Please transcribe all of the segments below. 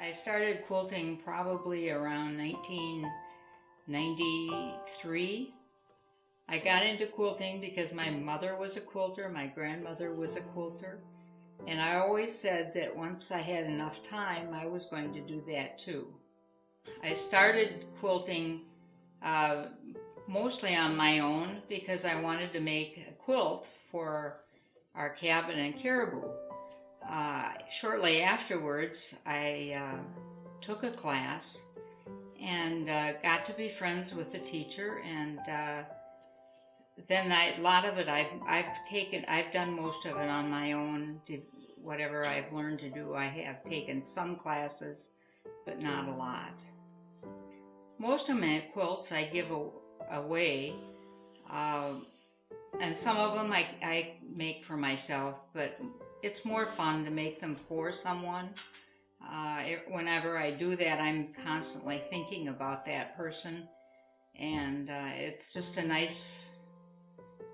I started quilting probably around 1993. I got into quilting because my mother was a quilter, my grandmother was a quilter, and I always said that once I had enough time, I was going to do that too. I started quilting mostly on my own because I wanted to make a quilt for our cabin in Caribou. Shortly afterwards, I took a class and got to be friends with the teacher, and then a lot of it I've done most of it on my own. Whatever I've learned to do, I have taken some classes, but not a lot. Most of my quilts I give away, and some of them I make for myself, but it's more fun to make them for someone. Whenever I do that, I'm constantly thinking about that person, and it's just a nice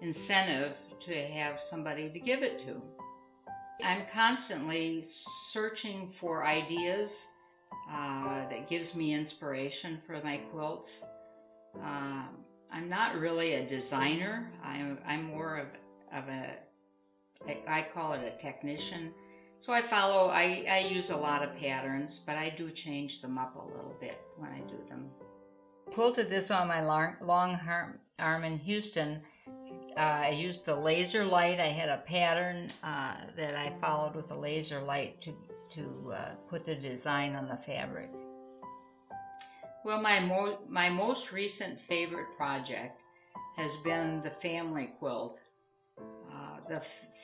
incentive to have somebody to give it to. I'm constantly searching for ideas that gives me inspiration for my quilts. I'm not really a designer. I'm more of I call it a technician. So I use a lot of patterns, but I do change them up a little bit when I do them. Quilted this on my long arm in Houston. I used the laser light. I had a pattern that I followed with a laser light to put the design on the fabric. Well, my most recent favorite project has been the family quilt. The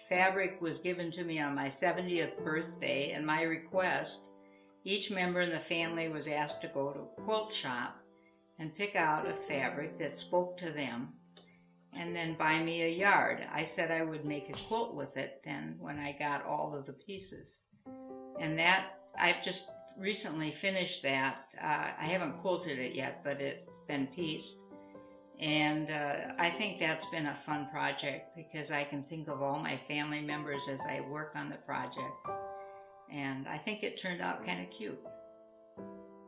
fabric was given to me on my 70th birthday, and my request, each member in the family was asked to go to a quilt shop and pick out a fabric that spoke to them, and then buy me a yard. I said I would make a quilt with it then when I got all of the pieces. And that, I've just recently finished that. I haven't quilted it yet, but it's been pieced. And I think that's been a fun project because I can think of all my family members as I work on the project. And I think it turned out kind of cute.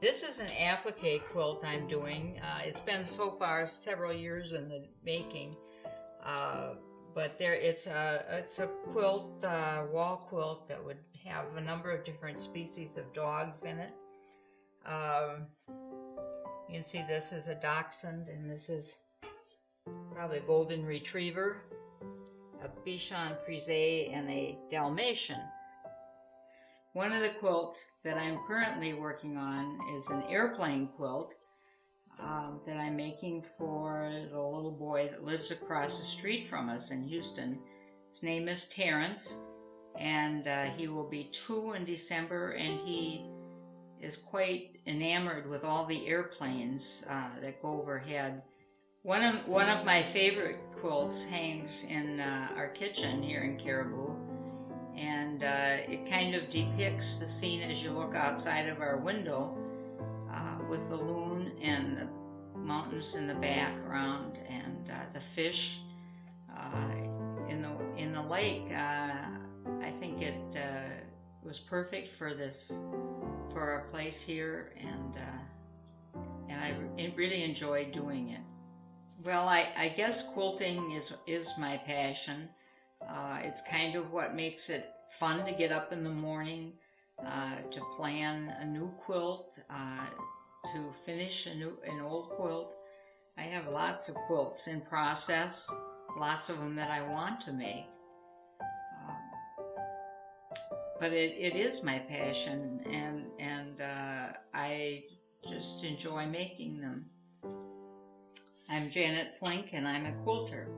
This is an applique quilt I'm doing. It's been so far several years in the making, but it's a quilt, wall quilt that would have a number of different species of dogs in it. You can see this is a dachshund, and this is probably a golden retriever, a Bichon Frise, and a Dalmatian. One of the quilts that I'm currently working on is an airplane quilt that I'm making for the little boy that lives across the street from us in Houston. His name is Terrence, and he will be 2 in December, and he is quite enamored with all the airplanes that go overhead. One of my favorite quilts hangs in our kitchen here in Caribou, and it kind of depicts the scene as you look outside of our window with the loon and the mountains in the background and the fish in the lake. I think it was perfect for our place here, and I really enjoyed doing it. Well, I guess quilting is my passion. It's kind of what makes it fun to get up in the morning, to plan a new quilt, to finish an old quilt. I have lots of quilts in process, lots of them that I want to make. But it is my passion, and I just enjoy making them. I'm Janet Flink, and I'm a quilter.